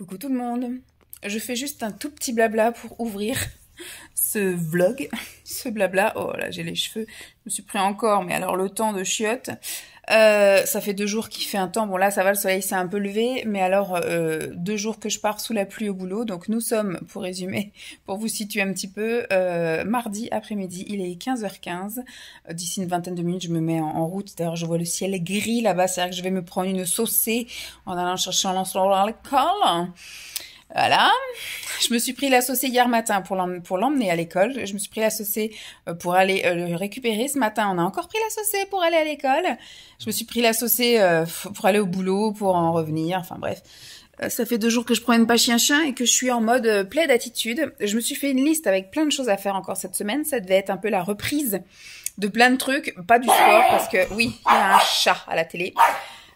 Coucou tout le monde, je fais juste un tout petit blabla pour ouvrir ce vlog, ce blabla. Oh là j'ai les cheveux, je me suis pris encore, mais alors le temps de chiottes. Ça fait 2 jours qu'il fait un temps, bon là ça va, le soleil s'est un peu levé, mais alors 2 jours que je pars sous la pluie au boulot, donc nous sommes, pour résumer, pour vous situer un petit peu, mardi après-midi, il est 15h15, d'ici une vingtaine de minutes je me mets en route, d'ailleurs je vois le ciel gris là-bas, c'est-à-dire que je vais me prendre une saucée en allant chercher un lancement à l'école. Voilà, je me suis pris la saucée hier matin pour l'emmener à l'école. Je me suis pris la saucée pour aller le récupérer. Ce matin, on a encore pris la saucée pour aller à l'école. Je me suis pris la saucée pour aller au boulot, pour en revenir. Enfin bref, ça fait 2 jours que je promène pas chien-chien et que je suis en mode pleine d'attitude. Je me suis fait une liste avec plein de choses à faire encore cette semaine. Ça devait être un peu la reprise de plein de trucs. Pas du sport parce que oui, il y a un chat à la télé.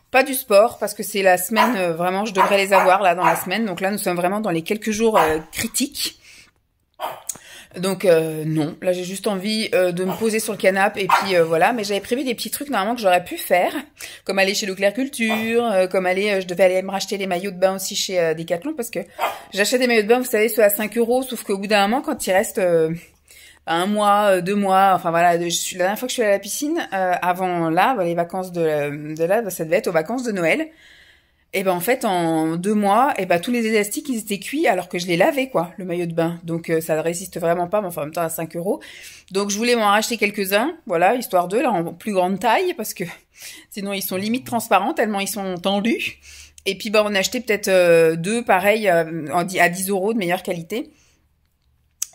Pas du sport, parce que c'est la semaine, vraiment, je devrais les avoir là dans la semaine. Donc là, nous sommes vraiment dans les quelques jours critiques. Donc non, là j'ai juste envie de me poser sur le canapé et puis voilà. Mais j'avais prévu des petits trucs normalement que j'aurais pu faire, comme aller chez Leclerc Culture, comme aller, je devais aller me racheter les maillots de bain aussi chez Decathlon, parce que j'achète des maillots de bain, vous savez, ceux à 5 €, sauf qu'au bout d'un moment, quand il reste... 1 mois, 2 mois, enfin voilà, la dernière fois que je suis allée à la piscine, avant là, les vacances de là, ça devait être aux vacances de Noël. Et ben en fait, en 2 mois, et ben tous les élastiques, ils étaient cuits alors que je les lavais, quoi, le maillot de bain. Donc ça ne résiste vraiment pas, mais enfin en même temps à 5 €. Donc je voulais m'en racheter quelques-uns, voilà, histoire d'eux, là, en plus grande taille, parce que sinon ils sont limite transparents, tellement ils sont tendus. Et puis ben on a acheté peut-être 2 pareils à 10 € de meilleure qualité.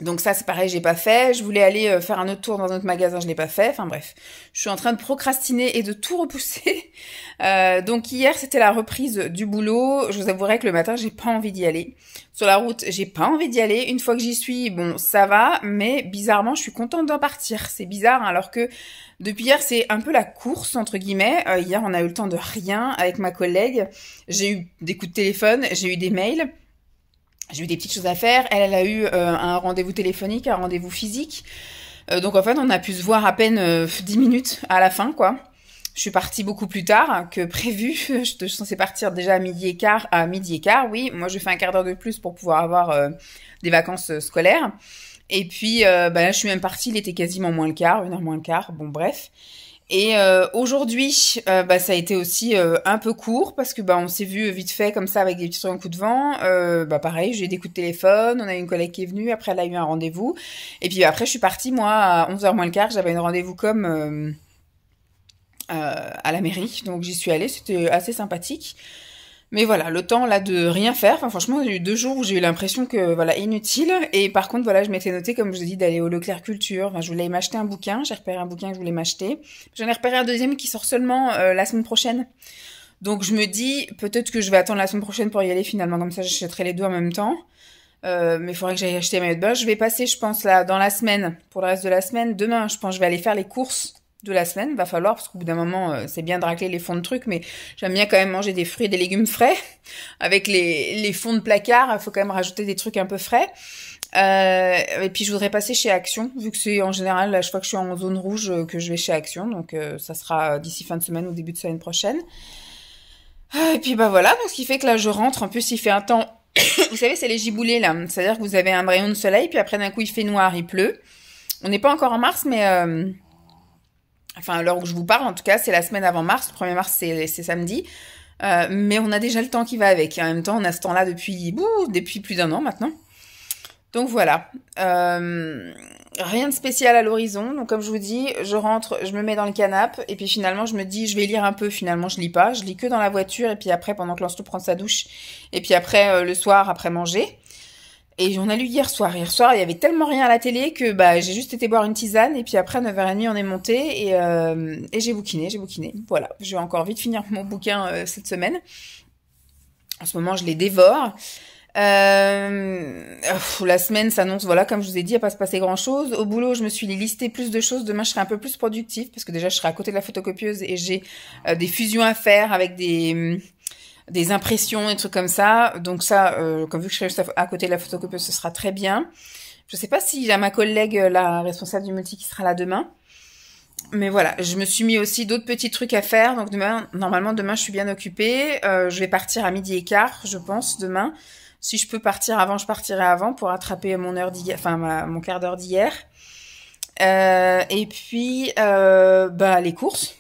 Donc ça c'est pareil, j'ai pas fait. Je voulais aller faire un autre tour dans un autre magasin, je l'ai pas fait. Enfin bref, je suis en train de procrastiner et de tout repousser. Donc hier c'était la reprise du boulot. Je vous avouerai que le matin j'ai pas envie d'y aller. Sur la route j'ai pas envie d'y aller. Une fois que j'y suis, bon ça va, mais bizarrement je suis contente d'en partir. C'est bizarre, hein, alors que depuis hier c'est un peu la course entre guillemets. Hier on a eu le temps de rien avec ma collègue. J'ai eu des coups de téléphone, j'ai eu des mails. J'ai eu des petites choses à faire. Elle a eu un rendez-vous téléphonique, un rendez-vous physique. Donc en fait, on a pu se voir à peine 10 minutes à la fin, quoi. Je suis partie beaucoup plus tard que prévu. Je suis censée partir déjà à 12h15. À 12h15, oui. Moi, je fais un quart d'heure de plus pour pouvoir avoir des vacances scolaires. Et puis, là, je suis même partie. Il était quasiment moins le quart, 1h moins le quart. Bon, bref. Et aujourd'hui, ça a été aussi un peu court parce que on s'est vu vite fait comme ça avec des petits trucs en coup de vent. Pareil, j'ai eu des coups de téléphone, on a eu une collègue qui est venue, après elle a eu un rendez-vous. Et puis après, je suis partie, moi, à 11h moins le quart, j'avais un rendez-vous comme à la mairie. Donc j'y suis allée, c'était assez sympathique. Mais voilà, le temps là de rien faire, enfin franchement, j'ai eu 2 jours où j'ai eu l'impression que voilà, inutile. Et par contre, voilà, je m'étais noté, comme je vous ai dit, d'aller au Leclerc Culture. Enfin, je voulais m'acheter un bouquin, j'ai repéré un bouquin que je voulais m'acheter. J'en ai repéré un deuxième qui sort seulement la semaine prochaine. Donc je me dis, peut-être que je vais attendre la semaine prochaine pour y aller finalement, comme ça j'achèterai les deux en même temps. Mais il faudrait que j'aille acheter mes maillots de bain. Je vais passer, je pense, là, dans la semaine, pour le reste de la semaine. Demain, je pense, je vais aller faire les courses de la semaine, va falloir, parce qu'au bout d'un moment, c'est bien de racler les fonds de trucs, mais j'aime bien quand même manger des fruits et des légumes frais. Avec les fonds de placard, il faut quand même rajouter des trucs un peu frais. Et puis je voudrais passer chez Action, vu que c'est en général, à chaque fois que je suis en zone rouge, que je vais chez Action, donc ça sera d'ici fin de semaine ou début de semaine prochaine. Et puis voilà, donc ce qui fait que là je rentre, en plus il fait un temps, vous savez c'est les giboulées là, c'est-à-dire que vous avez un rayon de soleil, puis après d'un coup il fait noir, il pleut. On n'est pas encore en mars, mais... Enfin, à l'heure où je vous parle, en tout cas, c'est la semaine avant mars. Le 1er mars, c'est samedi. Mais on a déjà le temps qui va avec. Et en même temps, on a ce temps-là depuis plus d'1 an maintenant. Donc voilà. Rien de spécial à l'horizon. Donc comme je vous dis, je rentre, je me mets dans le canapé. Et puis finalement, je me dis, je vais lire un peu. Finalement, je lis pas. Je lis que dans la voiture. Et puis après, pendant que Lancelot prend sa douche. Et puis après, le soir, après manger. Et on a lu hier soir. Hier soir, il y avait tellement rien à la télé que j'ai juste été boire une tisane. Et puis après, à 9h30, on est monté et j'ai bouquiné. Voilà, je vais encore vite finir mon bouquin cette semaine. En ce moment, je les dévore. La semaine s'annonce, voilà, comme je vous ai dit, il va pas se passer grand-chose. Au boulot, je me suis listé plus de choses. Demain, je serai un peu plus productive parce que déjà, je serai à côté de la photocopieuse et j'ai des fusions à faire avec des impressions, des trucs comme ça. Donc ça, comme vu que je serai juste à côté de la photocopieuse, ce sera très bien. Je sais pas si j'ai ma collègue, la responsable du multi, qui sera là demain. Mais voilà, je me suis mis aussi d'autres petits trucs à faire. Donc demain, normalement demain je suis bien occupée. Je vais partir à 12h15, je pense, demain. Si je peux partir avant, je partirai avant pour rattraper mon heure d'hier, enfin mon quart d'heure d'hier. Et puis les courses.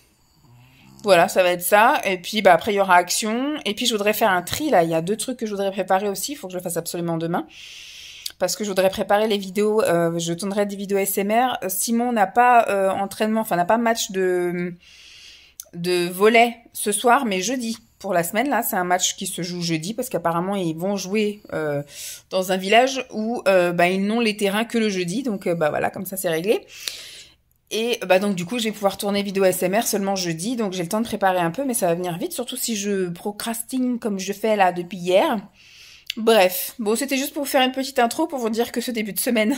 Voilà, ça va être ça. Et puis après il y aura action. Et puis je voudrais faire un tri là. Il y a 2 trucs que je voudrais préparer aussi. Il faut que je le fasse absolument demain. Parce que je voudrais préparer les vidéos, je tournerai des vidéos SMR. Simon n'a pas entraînement, enfin n'a pas match de volley ce soir, mais jeudi. Pour la semaine, là, c'est un match qui se joue jeudi, parce qu'apparemment, ils vont jouer dans un village où ils n'ont les terrains que le jeudi. Donc voilà, comme ça, c'est réglé. Et donc du coup, je vais pouvoir tourner vidéo SMR seulement jeudi. Donc j'ai le temps de préparer un peu, mais ça va venir vite, surtout si je procrastine comme je fais là depuis hier. Bref, bon, c'était juste pour vous faire une petite intro pour vous dire que ce début de semaine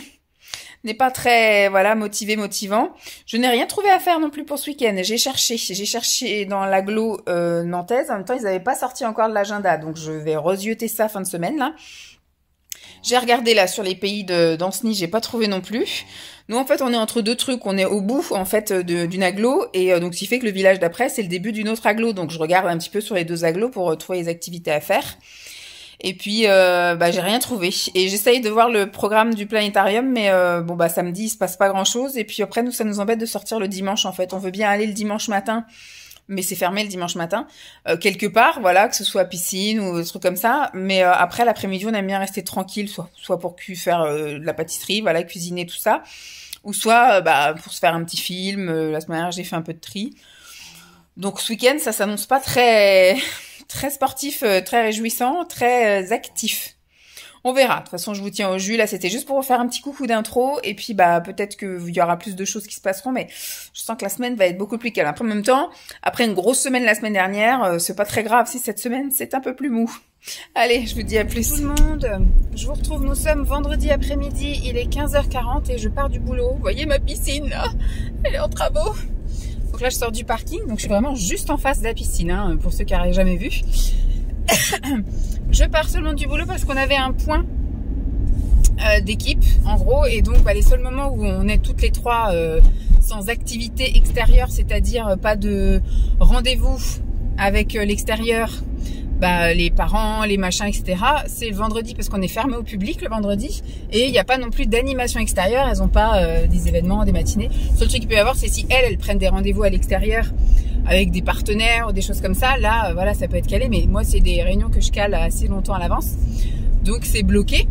n'est pas très, motivant. Je n'ai rien trouvé à faire non plus pour ce week-end. J'ai cherché dans l'agglo nantaise. En même temps, ils n'avaient pas sorti encore de l'agenda, donc je vais rezioter ça fin de semaine là. J'ai regardé là sur les pays d'Anceny, j'ai pas trouvé non plus. Nous en fait, on est entre 2 trucs. On est au bout en fait d'une agglo et donc ce qui fait que le village d'après c'est le début d'une autre agglo. Donc je regarde un petit peu sur les 2 agglos pour trouver les activités à faire. Et puis, j'ai rien trouvé. Et j'essaye de voir le programme du planétarium, mais samedi, il se passe pas grand-chose. Et puis après, nous, ça nous embête de sortir le dimanche, en fait. On veut bien aller le dimanche matin, mais c'est fermé le dimanche matin. Quelque part, voilà, que ce soit piscine ou des trucs comme ça. Mais après, l'après-midi, on aime bien rester tranquille, soit pour faire de la pâtisserie, voilà, cuisiner, tout ça. Ou soit pour se faire un petit film. La semaine dernière, j'ai fait un peu de tri. Donc ce week-end, ça s'annonce pas très sportif, très réjouissant, très actif. On verra. De toute façon, je vous tiens au jus. Là, c'était juste pour vous faire un petit coucou d'intro. Et puis, peut-être qu'il y aura plus de choses qui se passeront. Mais je sens que la semaine va être beaucoup plus calme. Après, en même temps, après une grosse semaine la semaine dernière, c'est pas très grave si cette semaine, c'est un peu plus mou. Allez, je vous dis à plus. Tout le monde, je vous retrouve. Nous sommes vendredi après-midi. Il est 15h40 et je pars du boulot. Vous voyez ma piscine, là? Elle est en travaux. Donc là, je sors du parking, donc je suis vraiment juste en face de la piscine, hein, pour ceux qui n'auraient jamais vu. Je pars seulement du boulot parce qu'on avait un point d'équipe, en gros, et donc les seuls moments où on est toutes les 3 sans activité extérieure, c'est-à-dire pas de rendez-vous avec l'extérieur, les parents, les machins, etc. C'est le vendredi parce qu'on est fermé au public le vendredi et il n'y a pas non plus d'animation extérieure. Elles n'ont pas des événements, des matinées. Le seul truc qu'il peut y avoir, c'est si elles prennent des rendez-vous à l'extérieur avec des partenaires ou des choses comme ça. Là, voilà, ça peut être calé. Mais moi, c'est des réunions que je cale assez longtemps à l'avance. Donc, c'est bloqué.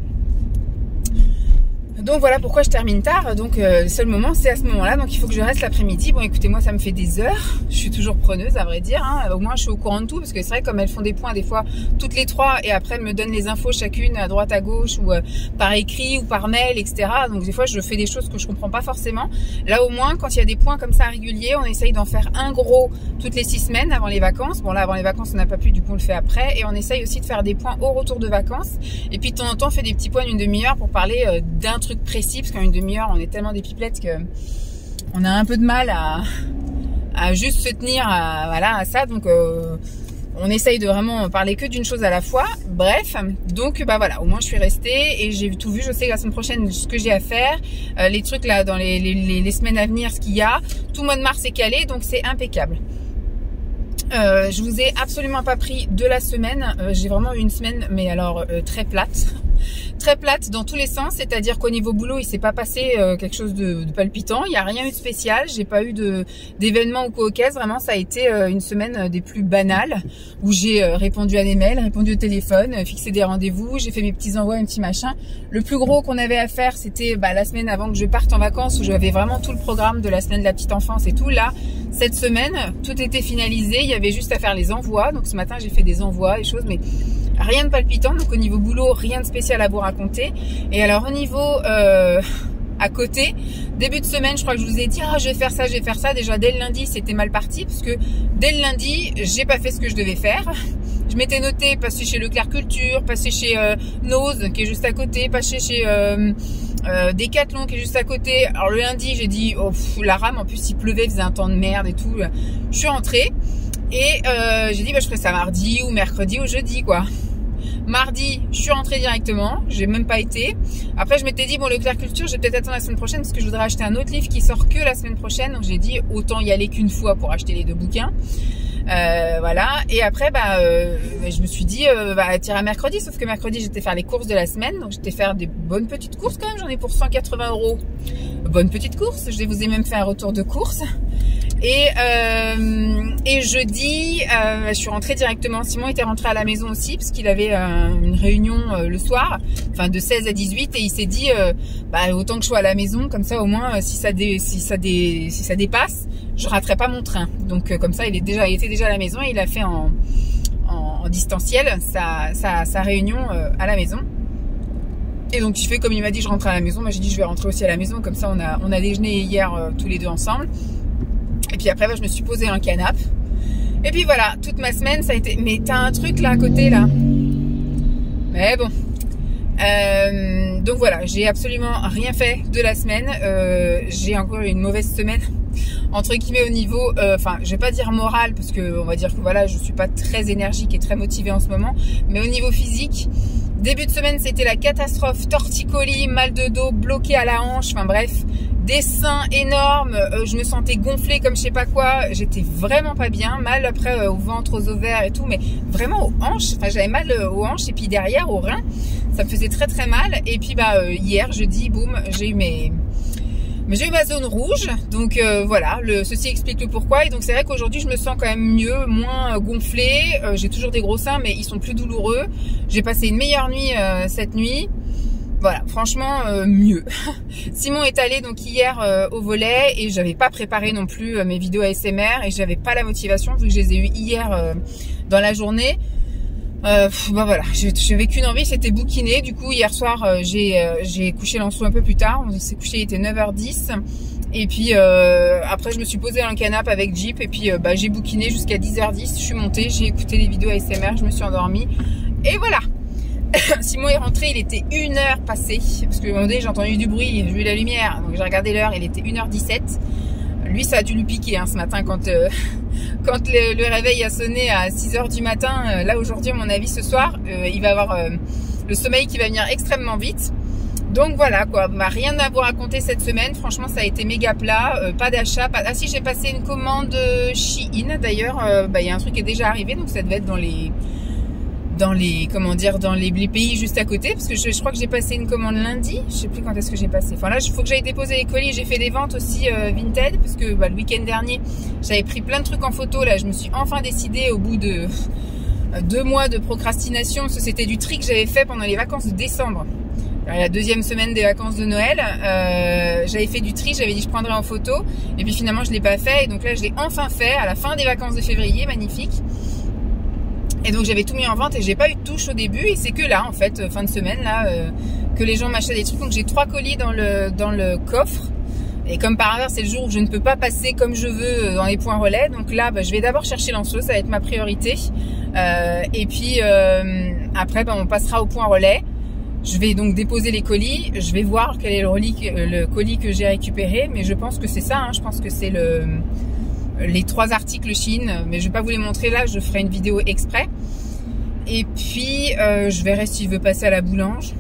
Donc voilà pourquoi je termine tard. Donc le seul moment c'est à ce moment-là. Donc il faut que je reste l'après-midi. Bon écoutez, moi ça me fait des heures. Je suis toujours preneuse à vrai dire, hein. Au moins je suis au courant de tout. Parce que c'est vrai comme elles font des points des fois toutes les 3. Et après elles me donnent les infos chacune à droite à gauche. Ou par écrit ou par mail, etc. Donc des fois je fais des choses que je comprends pas forcément. Là au moins quand il y a des points comme ça réguliers, on essaye d'en faire un gros toutes les 6 semaines avant les vacances. Bon là avant les vacances on n'a pas pu, du coup on le fait après. Et on essaye aussi de faire des points au retour de vacances. Et puis de temps en temps on fait des petits points d'une demi-heure pour parler d'un truc précis, parce qu'en une demi-heure on est tellement des pipelettes que on a un peu de mal à juste se tenir à ça. Donc on essaye de vraiment parler que d'une chose à la fois. Bref, donc voilà, au moins je suis restée et j'ai tout vu. Je sais que la semaine prochaine ce que j'ai à faire, les trucs là dans les semaines à venir, ce qu'il y a. Tout le mois de mars est calé, donc c'est impeccable. Je vous ai absolument pas pris de la semaine. J'ai vraiment eu une semaine, mais alors très plate. Très plate dans tous les sens, c'est-à-dire qu'au niveau boulot, il s'est pas passé quelque chose de palpitant. Il n'y a rien eu de spécial. J'ai pas eu d'événement ou quoi au caisse. Vraiment, ça a été une semaine des plus banales où j'ai répondu à des mails, répondu au téléphone, fixé des rendez-vous. J'ai fait mes petits envois, mes petits machins. Le plus gros qu'on avait à faire, c'était la semaine avant que je parte en vacances où j'avais vraiment tout le programme de la semaine de la petite enfance et tout. Là, cette semaine, tout était finalisé. Il y avait juste à faire les envois. Donc ce matin, j'ai fait des envois, des choses, mais rien de palpitant. Donc au niveau boulot, rien de spécial à vous raconter. Et alors au niveau à côté, début de semaine, je crois que je vous ai dit je vais faire ça, je vais faire ça. Déjà dès le lundi, c'était mal parti parce que dès le lundi, j'ai pas fait ce que je devais faire. Je m'étais noté passer chez Leclerc Culture, passer chez Nose qui est juste à côté, passer chez Decathlon qui est juste à côté. Alors le lundi, j'ai dit la rame, en plus il pleuvait, il faisait un temps de merde et tout. Je suis rentrée et j'ai dit je ferai ça mardi ou mercredi ou jeudi quoi. Mardi, je suis rentrée directement, j'ai même pas été. Après, je m'étais dit, bon, Leclerc Culture, je vais peut-être attendre la semaine prochaine parce que je voudrais acheter un autre livre qui sort que la semaine prochaine. Donc, j'ai dit, autant y aller qu'une fois pour acheter les 2 bouquins. Voilà. Et après, je me suis dit, tirer à mercredi. Sauf que mercredi, j'étais faire les courses de la semaine. Donc, j'étais faire des bonnes petites courses quand même. J'en ai pour 180 €. Bonne petite course. Je vous ai même fait un retour de course. Et jeudi, je suis rentrée directement. Simon était rentré à la maison aussi parce qu'il avait une réunion le soir, enfin de 16 à 18, et il s'est dit autant que je sois à la maison, comme ça au moins si ça dépasse, je raterai pas mon train. Donc comme ça, il était déjà à la maison et il a fait en distanciel sa réunion à la maison. Et donc il fait comme il m'a dit, je rentre à la maison. Moi j'ai dit je vais rentrer aussi à la maison, comme ça on a déjeuné hier tous les deux ensemble. Et puis après, je me suis posée dans le canapé. Et puis voilà, toute ma semaine, ça a été... Mais t'as un truc là à côté, là. Mais bon. Donc voilà, j'ai absolument rien fait de la semaine. J'ai encore une mauvaise semaine, entre guillemets, au niveau... je vais pas dire moral, parce que on va dire que voilà, je suis pas très énergique et très motivée en ce moment. Mais au niveau physique, début de semaine, c'était la catastrophe. Torticolis, mal de dos, bloqué à la hanche, enfin bref... Des seins énormes, je me sentais gonflée comme je sais pas quoi, j'étais vraiment pas bien, mal après au ventre, aux ovaires et tout, mais vraiment aux hanches, enfin j'avais mal aux hanches et puis derrière aux reins, ça me faisait très très mal. Et puis hier jeudi, boum, j'ai eu ma zone rouge, donc voilà, ceci explique le pourquoi. Et donc c'est vrai qu'aujourd'hui je me sens quand même mieux, moins gonflée, j'ai toujours des gros seins mais ils sont plus douloureux, j'ai passé une meilleure nuit cette nuit. Voilà, franchement mieux. Simon est allé donc hier au volet et j'avais pas préparé non plus mes vidéos ASMR et j'avais pas la motivation vu que je les ai eues hier dans la journée. Voilà, j'ai vécu une envie, c'était bouquiné. Du coup hier soir j'ai couché Lancelot un peu plus tard, on s'est couché, il était 9h10. Et puis après je me suis posée dans le canapé avec Jeep et puis j'ai bouquiné jusqu'à 10h10, je suis montée, j'ai écouté les vidéos ASMR, je me suis endormie et voilà. Simon est rentré, il était 1h passée, parce que un moment donné j'ai entendu du bruit, j'ai vu la lumière, donc j'ai regardé l'heure, il était 1h17. Lui ça a dû lui piquer ce matin quand le réveil a sonné à 6h du matin. Là aujourd'hui à mon avis ce soir, il va avoir le sommeil qui va venir extrêmement vite. Donc voilà quoi, rien à vous raconter cette semaine, franchement ça a été méga plat, pas d'achat, Ah si, j'ai passé une commande Shein d'ailleurs, il y a un truc qui est déjà arrivé, donc ça devait être dans les pays juste à côté, parce que je crois que j'ai passé une commande lundi, je sais plus quand est-ce que j'ai passé. Enfin là, il faut que j'aille déposer les colis. J'ai fait des ventes aussi Vinted, parce que le week-end dernier, j'avais pris plein de trucs en photo. Là, je me suis enfin décidée au bout de 2 mois de procrastination, parce que c'était du tri que j'avais fait pendant les vacances de décembre. Alors, la 2e semaine des vacances de Noël, j'avais fait du tri, j'avais dit je prendrais en photo, et puis finalement je l'ai pas fait, et donc là je l'ai enfin fait à la fin des vacances de février, magnifique. Et donc j'avais tout mis en vente et j'ai pas eu de touche au début, et c'est que là en fait fin de semaine là que les gens m'achètent des trucs. Donc j'ai 3 colis dans le coffre, et comme par hasard c'est le jour où je ne peux pas passer comme je veux dans les points relais, donc là je vais d'abord chercher Lancelot, ça va être ma priorité, et puis après on passera au point relais. Je vais donc déposer les colis, je vais voir quel est le colis que j'ai récupéré, mais je pense que c'est ça, je pense que c'est les 3 articles Shein, mais je vais pas vous les montrer là, je ferai une vidéo exprès. Et puis je verrai s'il veut passer à la boulange,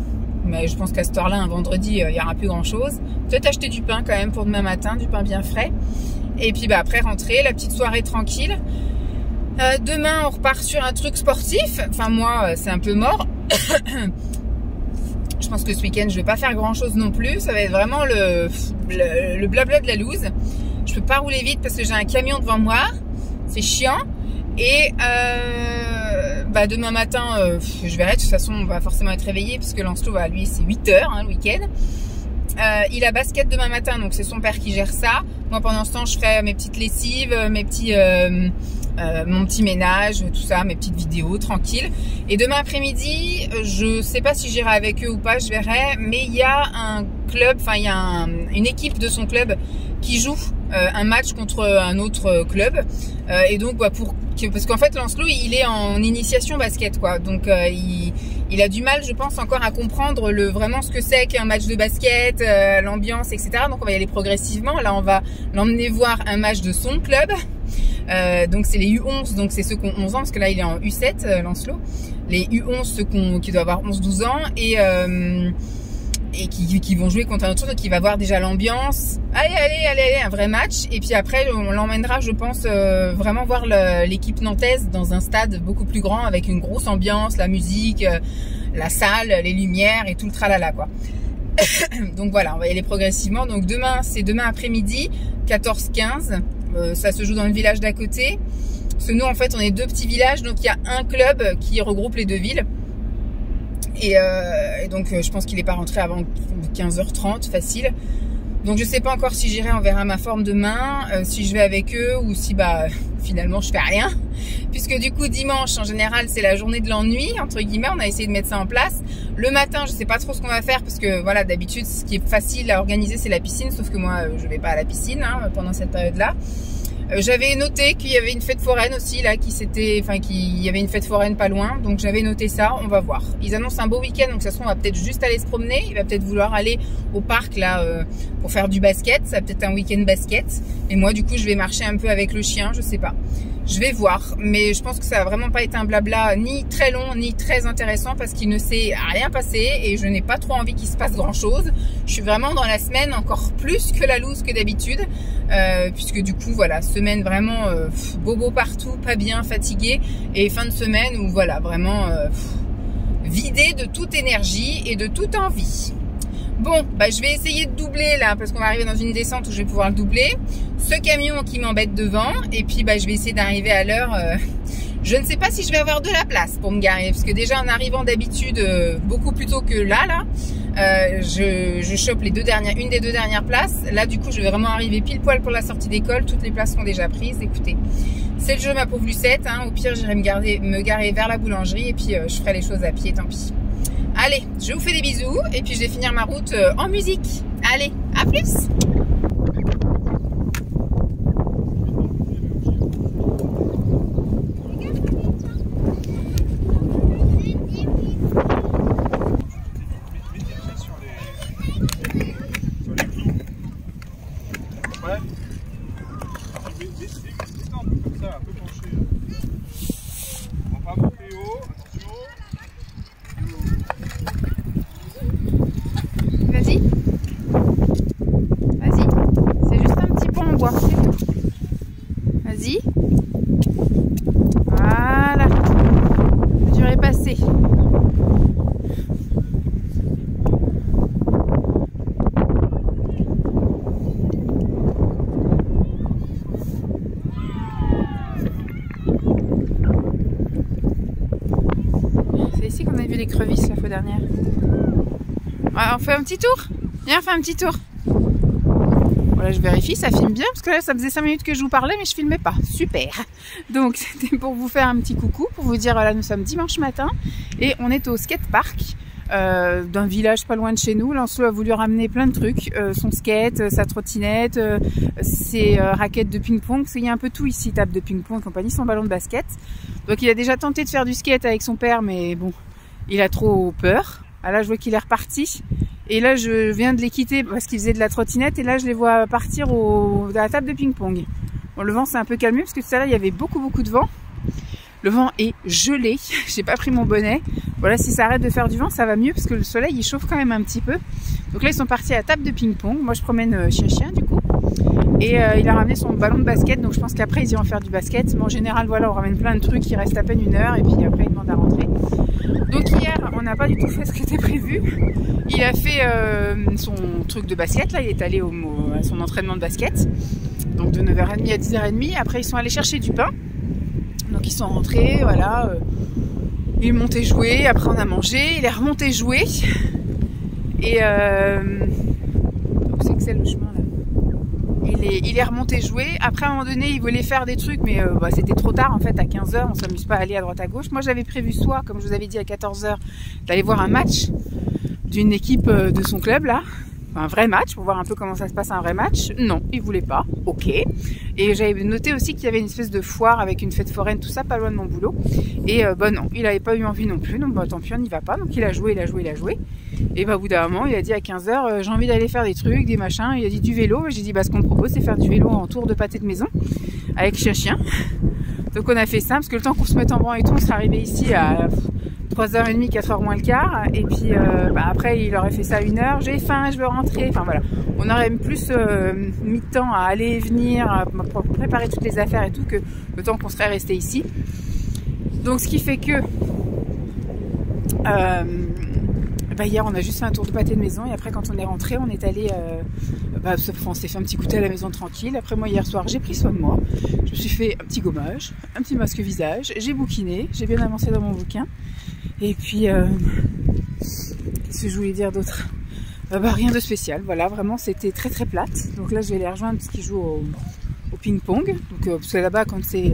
mais je pense qu'à cette heure-là, un vendredi, il y aura plus grand chose. Peut-être acheter du pain quand même pour demain matin, du pain bien frais. Et puis après rentrer, la petite soirée tranquille. Demain on repart sur un truc sportif, enfin moi c'est un peu mort. Je pense que ce week-end je vais pas faire grand chose non plus, ça va être vraiment le blabla de la loose. Je peux pas rouler vite parce que j'ai un camion devant moi, c'est chiant. Et demain matin, je verrai. De toute façon, on va forcément être réveillé parce que Lancelot, lui, c'est 8h le week-end. Il a basket demain matin, donc c'est son père qui gère ça. Moi, pendant ce temps, je ferai mes petites lessives, mon petit ménage, tout ça, mes petites vidéos, tranquille. Et demain après-midi, je sais pas si j'irai avec eux ou pas, je verrai. Mais il y a un club, enfin il y a une équipe de son club qui joue un match contre un autre club. Et donc parce qu'en fait Lancelot il est en initiation basket quoi, donc il a du mal je pense encore à comprendre vraiment ce que c'est qu'un match de basket, l'ambiance etc. Donc on va y aller progressivement. Là on va l'emmener voir un match de son club. Donc c'est les U11, donc c'est ceux qui ont 11 ans, parce que là il est en U7 Lancelot. les U11, ceux qui doivent avoir 11-12 ans, et qui vont jouer contre un autre, donc il va voir déjà l'ambiance. Allez, un vrai match. Et puis après, on l'emmènera, je pense, vraiment voir l'équipe nantaise dans un stade beaucoup plus grand, avec une grosse ambiance, la musique, la salle, les lumières et tout le tralala, quoi. Donc voilà, on va y aller progressivement. Donc demain, c'est demain après-midi, 14-15. Ça se joue dans le village d'à côté. Parce que nous, en fait, on est deux petits villages, donc il y a un club qui regroupe les deux villes. Et donc je pense qu'il n'est pas rentré avant 15h30 facile. Donc je sais pas encore si j'irai, on verra ma forme demain, si je vais avec eux ou si finalement je fais rien. Puisque du coup dimanche en général c'est la journée de l'ennui entre guillemets, on a essayé de mettre ça en place. Le matin je sais pas trop ce qu'on va faire parce que voilà, d'habitude ce qui est facile à organiser c'est la piscine, sauf que moi je vais pas à la piscine hein, pendant cette période là. J'avais noté qu'il y avait une fête foraine aussi là, qu'il y avait une fête foraine pas loin, donc j'avais noté ça, on va voir. Ils annoncent un beau week-end, donc de toute façon on va peut-être juste aller se promener, il va peut-être vouloir aller au parc là pour faire du basket, ça va peut-être un week-end basket, et moi du coup je vais marcher un peu avec le chien, je sais pas. Je vais voir, mais je pense que ça va vraiment pas être un blabla ni très long ni très intéressant parce qu'il ne s'est rien passé et je n'ai pas trop envie qu'il se passe grand chose. Je suis vraiment dans la semaine encore plus que la loose que d'habitude, puisque du coup voilà, semaine vraiment bobo partout, pas bien, fatigué, et fin de semaine où voilà vraiment vidé de toute énergie et de toute envie. Bon, je vais essayer de doubler là parce qu'on va arriver dans une descente où je vais pouvoir le doubler. Ce camion qui m'embête devant, et puis je vais essayer d'arriver à l'heure. Je ne sais pas si je vais avoir de la place pour me garer parce que déjà en arrivant d'habitude beaucoup plus tôt que là, je chope une des deux dernières places. Là du coup je vais vraiment arriver pile poil pour la sortie d'école. Toutes les places sont déjà prises. Écoutez, c'est le jeu ma pauvre Lucette. Hein. Au pire j'irai me garer vers la boulangerie et puis je ferai les choses à pied, tant pis. Allez, je vous fais des bisous et puis je vais finir ma route en musique. Allez, à plus! Vas-y. Vas-y. C'est juste un petit pont en bois, c'est tout. Vas-y. Voilà. La mesure est passée. C'est ici qu'on a vu les crevisses la fois dernière. On fait un petit tour. Viens, on fait un petit tour. Voilà, je vérifie, ça filme bien, parce que là, ça faisait 5 minutes que je vous parlais, mais je filmais pas. Super. Donc, c'était pour vous faire un petit coucou, pour vous dire, voilà, nous sommes dimanche matin, et on est au skatepark d'un village pas loin de chez nous. Lancelot a voulu ramener plein de trucs, son skate, sa trottinette, ses raquettes de ping-pong, parce qu'il y a un peu tout ici, table de ping-pong et compagnie, son ballon de basket. Donc, il a déjà tenté de faire du skate avec son père, mais bon, il a trop peur. Ah là, je vois qu'il est reparti. Et là, je viens de les quitter parce qu'ils faisaient de la trottinette. Et là, je les vois partir à la table de ping-pong. Bon, le vent s'est un peu calmé parce que tout à l'heure, il y avait beaucoup de vent. Le vent est gelé. J'ai pas pris mon bonnet. Voilà, si ça arrête de faire du vent, ça va mieux parce que le soleil, il chauffe quand même un petit peu. Donc là, ils sont partis à la table de ping-pong. Moi, je promène chien du coup. Et il a ramené son ballon de basket. Donc je pense qu'après, ils iront faire du basket. Mais en général, voilà, on ramène plein de trucs. Il reste à peine 1 heure. Et puis après, ils demandent à rentrer. Donc hier, on n'a pas du tout fait ce qui était prévu. Il a fait son truc de basket, là, il est allé à son entraînement de basket. Donc de 9h30 à 10h30. Après, ils sont allés chercher du pain. Donc ils sont rentrés, voilà. Il est monté jouer, après on a mangé, il est remonté jouer. Et où c'est que c'est le chemin là? Il est remonté jouer. Après, à un moment donné, il voulait faire des trucs, mais c'était trop tard en fait. À 15h, on s'amuse pas à aller à droite à gauche. Moi, j'avais prévu soit, comme je vous avais dit à 14h, d'aller voir un match d'une équipe de son club là. Un vrai match, pour voir un peu comment ça se passe un vrai match. Non, il voulait pas. Ok. Et j'avais noté aussi qu'il y avait une espèce de foire avec une fête foraine, tout ça, pas loin de mon boulot. Et non, il avait pas eu envie non plus. Donc tant pis, on n'y va pas. Donc il a joué. Et au bout d'un moment, il a dit à 15h, j'ai envie d'aller faire des trucs, des machins. Il a dit du vélo. J'ai dit, ce qu'on me propose, c'est faire du vélo en tour de pâté de maison avec chien. Donc on a fait ça, parce que le temps qu'on se mette en branle et tout, on serait arrivé ici à 3h30, 4h moins le quart. Et puis après, il aurait fait ça à 1h. J'ai faim, je veux rentrer. Enfin voilà. On aurait plus mis de temps à aller et venir, à préparer toutes les affaires et tout, que le temps qu'on serait resté ici. Donc ce qui fait que hier on a juste fait un tour de pâté de maison. Et après quand on est rentré, on est allé on s'est fait un petit goûter à la maison tranquille. Après moi hier soir j'ai pris soin de moi. Je me suis fait un petit gommage, un petit masque visage. J'ai bouquiné, j'ai bien avancé dans mon bouquin. Et puis qu'est-ce que je voulais dire d'autre? Rien de spécial, voilà, vraiment c'était très très plate. Donc là je vais les rejoindre parce qu'ils jouent au ping-pong. Donc parce que là-bas quand c'est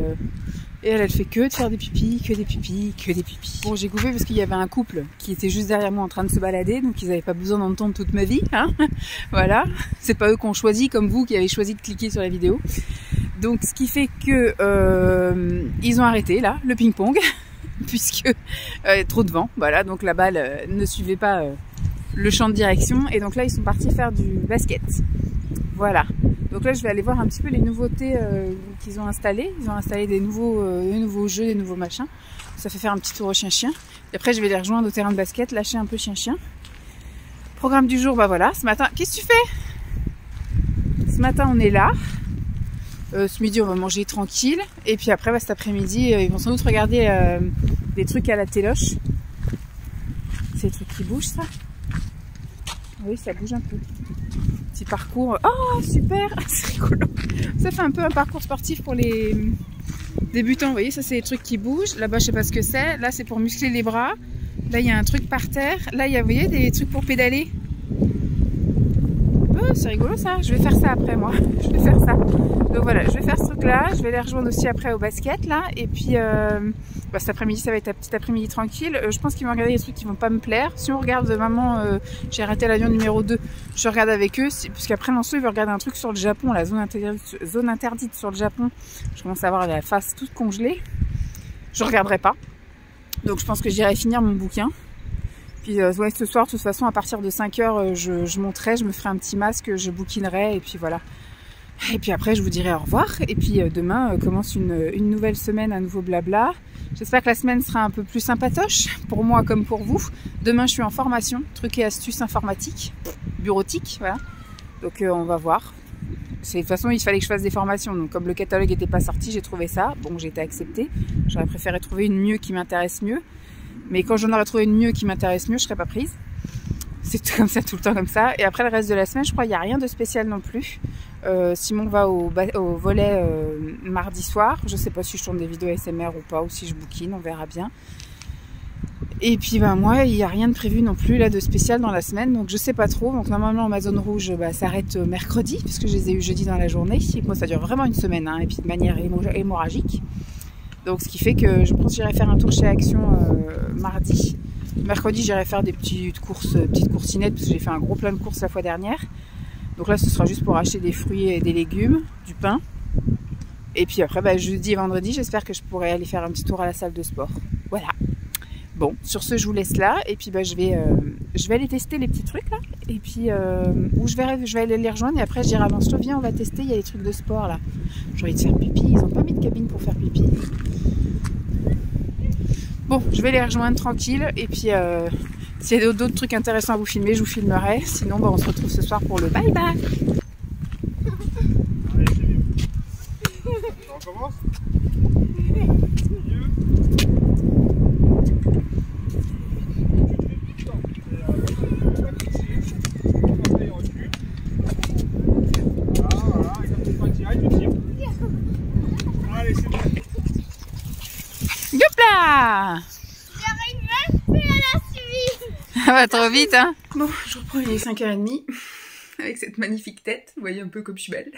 et elle fait que de faire des pipis, que des pipis, que des pipis. Bon, j'ai coupé parce qu'il y avait un couple qui était juste derrière moi en train de se balader, donc ils n'avaient pas besoin d'entendre toute ma vie, hein. Voilà, c'est pas eux qui ont choisi, comme vous qui avez choisi de cliquer sur la vidéo. Donc ce qui fait que ils ont arrêté là, le ping-pong, puisque trop de vent, voilà, donc la balle ne suivait pas le champ de direction, et donc là ils sont partis faire du basket. Voilà. Donc là, je vais aller voir un petit peu les nouveautés qu'ils ont installées. Ils ont installé des nouveaux jeux, des nouveaux machins. Ça fait faire un petit tour au chien-chien. Et après, je vais les rejoindre au terrain de basket, lâcher un peu chien-chien. Programme du jour, bah voilà. Ce matin, qu'est-ce que tu fais? Ce matin, on est là. Ce midi, on va manger tranquille. Et puis après, cet après-midi, ils vont sans doute regarder des trucs à la téloche. C'est des trucs qui bougent, ça? Oui, ça bouge un peu. Petit parcours. Oh, super! C'est rigolo. Ça fait un peu un parcours sportif pour les débutants. Vous voyez, ça, c'est des trucs qui bougent. Là-bas, je sais pas ce que c'est. Là, c'est pour muscler les bras. Là, il y a un truc par terre. Là, il y a, vous voyez, des trucs pour pédaler. Oh, c'est rigolo, ça. Je vais faire ça après, moi. Je vais faire ça. Donc voilà, je vais faire ce truc-là. Je vais les rejoindre aussi après au basket, là. Et puis, cet après-midi, ça va être un petit après-midi tranquille. Je pense qu'ils vont regarder des trucs qui vont pas me plaire. Si on regarde maman, j'ai raté l'avion numéro 2, je regarde avec eux. Puisqu'après, Lançon, il veut regarder un truc sur le Japon, la zone interdite sur le Japon. Je commence à avoir la face toute congelée. Je regarderai pas. Donc je pense que j'irai finir mon bouquin. Puis ouais, ce soir, de toute façon, à partir de 5h, je monterai, je me ferai un petit masque, je bouquinerai, et puis voilà. Et puis après, je vous dirai au revoir. Et puis demain commence une nouvelle semaine, un nouveau blabla. J'espère que la semaine sera un peu plus sympatoche, pour moi comme pour vous. Demain, je suis en formation, trucs et astuces informatiques, bureautiques, voilà. Donc on va voir. De toute façon, il fallait que je fasse des formations. Donc comme le catalogue n'était pas sorti, j'ai trouvé ça. Bon, j'ai été acceptée. J'aurais préféré trouver une mieux qui m'intéresse mieux. Mais quand j'en aurais trouvé une mieux qui m'intéresse mieux, je serais pas prise. C'est comme ça, tout le temps comme ça. Et après le reste de la semaine, je crois qu'il n'y a rien de spécial non plus. Simon va au volet mardi soir. Je sais pas si je tourne des vidéos ASMR ou pas, ou si je bouquine, on verra bien. Et puis moi, il n'y a rien de prévu non plus là de spécial dans la semaine, donc je sais pas trop. Donc normalement ma zone rouge s'arrête mercredi, puisque je les ai eu jeudi dans la journée. Et moi ça dure vraiment une semaine, hein, et puis de manière hémorragique. Donc ce qui fait que je pense que j'irai faire un tour chez Action mardi. Mercredi j'irai faire des petites coursinettes, parce que j'ai fait un gros plein de courses la fois dernière. Donc là ce sera juste pour acheter des fruits et des légumes, du pain. Et puis après jeudi et vendredi, j'espère que je pourrai aller faire un petit tour à la salle de sport. Voilà. Bon, sur ce, je vous laisse là. Et puis je vais aller tester les petits trucs là. Et puis où je vais aller les rejoindre. Et après je dirai à Lancelot, viens, on va tester, il y a des trucs de sport là. J'ai envie de faire pipi, ils n'ont pas mis de cabine pour faire pipi. Bon, je vais les rejoindre tranquille. Et puis s'il y a d'autres trucs intéressants à vous filmer, je vous filmerai. Sinon, on se retrouve ce soir pour le bye bye. Allez, c'est mieux. On recommence. Youpla! Ça va trop vite, hein? Bon, je reprends, il est 5h30 avec cette magnifique tête. Vous voyez un peu comme je suis belle.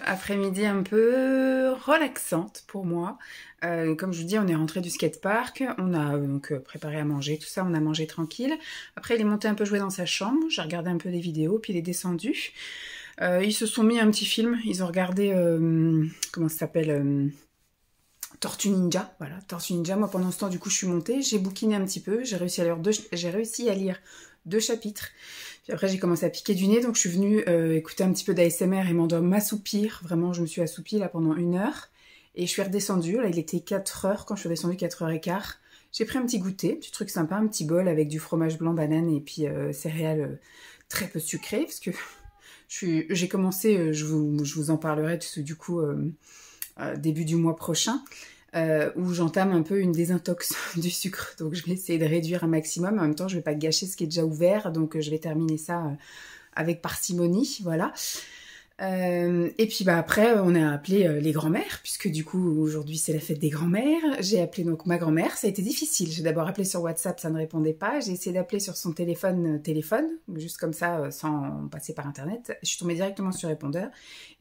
Après-midi un peu relaxante pour moi. Comme je vous dis, on est rentré du skatepark. On a donc préparé à manger, tout ça. On a mangé tranquille. Après, il est monté un peu jouer dans sa chambre. J'ai regardé un peu des vidéos, puis il est descendu. Ils se sont mis un petit film. Ils ont regardé, comment ça s'appelle, Tortue Ninja. Voilà, Tortue Ninja. Moi, pendant ce temps, du coup, je suis montée. J'ai bouquiné un petit peu. J'ai réussi à lire 2 chapitres. Puis après, j'ai commencé à piquer du nez. Donc, je suis venue écouter un petit peu d'ASMR et m'assoupir. Vraiment, je me suis assoupie là pendant 1 heure. Et je suis redescendue, là il était 4 heures, quand je suis redescendue 4h15. J'ai pris un petit goûter, petit truc sympa, un petit bol avec du fromage blanc, banane et puis céréales très peu sucrées, parce que j'ai commencé, je vous en parlerai du coup début du mois prochain, où j'entame un peu une désintox du sucre. Donc je vais essayer de réduire un maximum. En même temps, je vais pas gâcher ce qui est déjà ouvert, donc je vais terminer ça avec parcimonie, voilà. Et puis après on a appelé les grands-mères, puisque du coup aujourd'hui c'est la fête des grands-mères. J'ai appelé donc ma grand-mère, ça a été difficile. J'ai d'abord appelé sur WhatsApp, ça ne répondait pas. J'ai essayé d'appeler sur son téléphone, juste comme ça, sans passer par internet. Je suis tombée directement sur répondeur.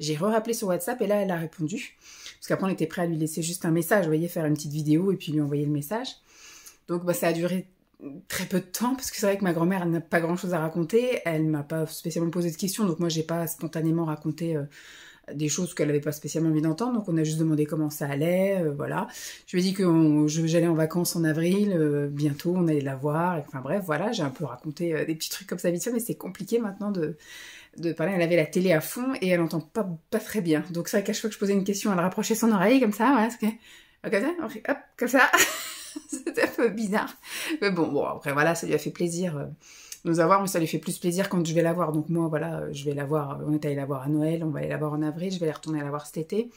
J'ai rappelé sur WhatsApp et là elle a répondu. Parce qu'après on était prêt à lui laisser juste un message, vous voyez, faire une petite vidéo et puis lui envoyer le message. Donc ça a duré très peu de temps, parce que c'est vrai que ma grand-mère n'a pas grand-chose à raconter, elle m'a pas spécialement posé de questions, donc moi j'ai pas spontanément raconté des choses qu'elle avait pas spécialement envie d'entendre, donc on a juste demandé comment ça allait, voilà. Je lui ai dit que j'allais en vacances en avril, bientôt on allait la voir, enfin bref, voilà, j'ai un peu raconté des petits trucs comme ça vite fait, mais c'est compliqué maintenant de parler. Elle avait la télé à fond et elle entend pas très bien, donc c'est vrai qu'à chaque fois que je posais une question, elle rapprochait son oreille comme ça, voilà, hop, comme ça. C'était un peu bizarre. Mais bon, après voilà, ça lui a fait plaisir de nous avoir, mais ça lui fait plus plaisir quand je vais la voir. Donc moi, voilà, je vais la voir, on est allé la voir à Noël, on va aller la voir en avril, je vais aller retourner la voir cet été.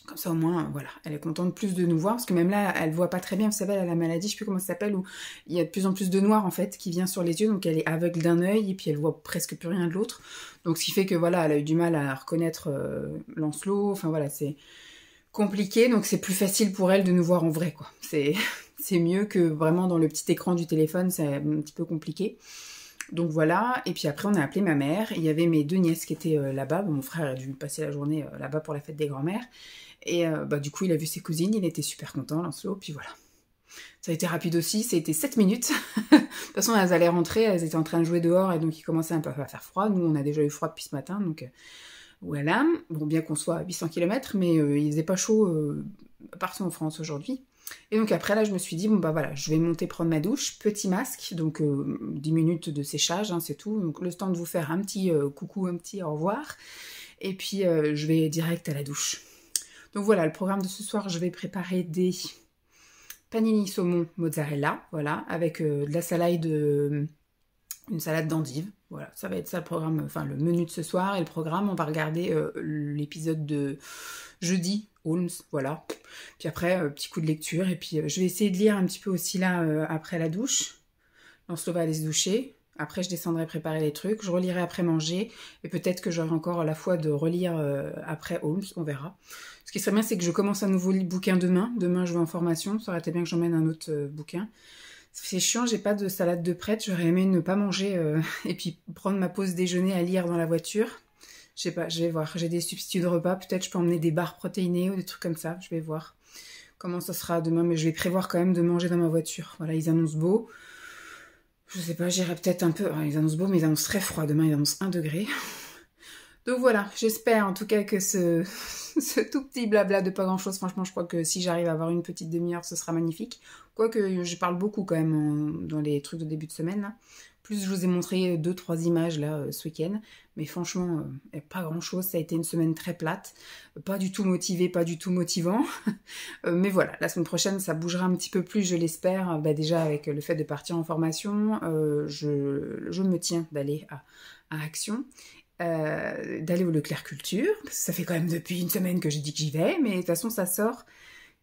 Comme ça au moins, voilà, elle est contente plus de nous voir, parce que même là, elle voit pas très bien, vous savez, elle a la maladie, je sais plus comment ça s'appelle, où il y a de plus en plus de noir en fait qui vient sur les yeux, donc elle est aveugle d'un œil et puis elle voit presque plus rien de l'autre. Donc ce qui fait que voilà, elle a eu du mal à reconnaître Lancelot, enfin voilà, c'est compliqué, donc c'est plus facile pour elle de nous voir en vrai, quoi. C'est mieux que vraiment dans le petit écran du téléphone, c'est un petit peu compliqué. Donc voilà, et puis après on a appelé ma mère, il y avait mes 2 nièces qui étaient là-bas, bon, mon frère a dû passer la journée là-bas pour la fête des grands-mères, et du coup il a vu ses cousines, il était super content, Lancelot, puis voilà. Ça a été rapide aussi, ça a été 7 minutes. De toute façon, elles allaient rentrer, elles étaient en train de jouer dehors, et donc il commençait un peu à faire froid, nous on a déjà eu froid depuis ce matin, donc... Voilà, bon, bien qu'on soit à 800 km, mais il faisait pas chaud partout en France aujourd'hui. Et donc après, là, je me suis dit, bon, bah voilà, je vais monter prendre ma douche, petit masque, donc 10 minutes de séchage, hein, c'est tout. Donc le temps de vous faire un petit coucou, un petit au revoir. Et puis, je vais direct à la douche. Donc voilà, le programme de ce soir, je vais préparer des panini saumon mozzarella, voilà, avec de la salade, une salade d'endive. Voilà, ça va être ça le programme, enfin le menu de ce soir. Et le programme, on va regarder l'épisode de jeudi, Holmes, voilà. Puis après, petit coup de lecture. Et puis je vais essayer de lire un petit peu aussi là, après la douche. Lancelot va aller se doucher. Après, je descendrai préparer les trucs. Je relirai après manger. Et peut-être que j'aurai encore la foi de relire après Holmes, on verra. Ce qui serait bien, c'est que je commence un nouveau bouquin demain. Demain, je vais en formation. Ça aurait été bien que j'emmène un autre bouquin. C'est chiant, j'ai pas de salade de prête, j'aurais aimé ne pas manger et puis prendre ma pause déjeuner à lire dans la voiture. Je sais pas, je vais voir. J'ai des substituts de repas, peut-être je peux emmener des barres protéinées ou des trucs comme ça, je vais voir comment ça sera demain, mais je vais prévoir quand même de manger dans ma voiture. Voilà, ils annoncent beau. Je sais pas, j'irai peut-être un peu... Enfin, ils annoncent beau, mais ils annoncent très froid. Demain, ils annoncent 1 degré. Donc voilà, j'espère en tout cas que ce tout petit blabla de pas grand chose, franchement je crois que si j'arrive à avoir une petite demi-heure ce sera magnifique. Quoique je parle beaucoup quand même dans les trucs de début de semaine là. Plus je vous ai montré 2-3 images là ce week-end, mais franchement pas grand chose, ça a été une semaine très plate, pas du tout motivée, pas du tout motivant. Mais voilà, la semaine prochaine ça bougera un petit peu plus je l'espère, déjà avec le fait de partir en formation, je me tiens d'aller à Action. D'aller au Leclerc Culture, parce que ça fait quand même depuis une semaine que je dis que j'y vais, mais de toute façon ça sort,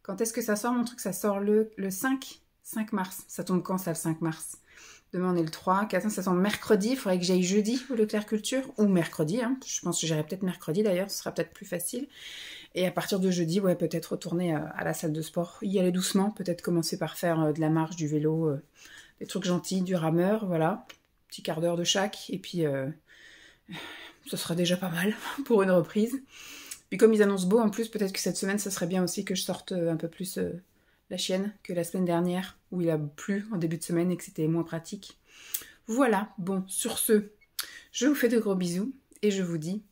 quand est-ce que ça sort mon truc? Ça sort le 5 mars, ça tombe quand ça le 5 mars? Demain on est le 3, 4, ça tombe mercredi, il faudrait que j'aille jeudi au Leclerc Culture, ou mercredi, hein. Je pense que j'irai peut-être mercredi d'ailleurs, ce sera peut-être plus facile, et à partir de jeudi, ouais, peut-être retourner à la salle de sport, y aller doucement, peut-être commencer par faire de la marche, du vélo, des trucs gentils, du rameur, voilà, petit quart d'heure de chaque, et puis... ce sera déjà pas mal pour une reprise. Puis comme ils annoncent beau, en plus, peut-être que cette semaine, ça serait bien aussi que je sorte un peu plus la chienne que la semaine dernière, où il a plu en début de semaine et que c'était moins pratique. Voilà, bon, sur ce, je vous fais de gros bisous et je vous dis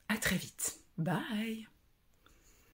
à très vite. Bye!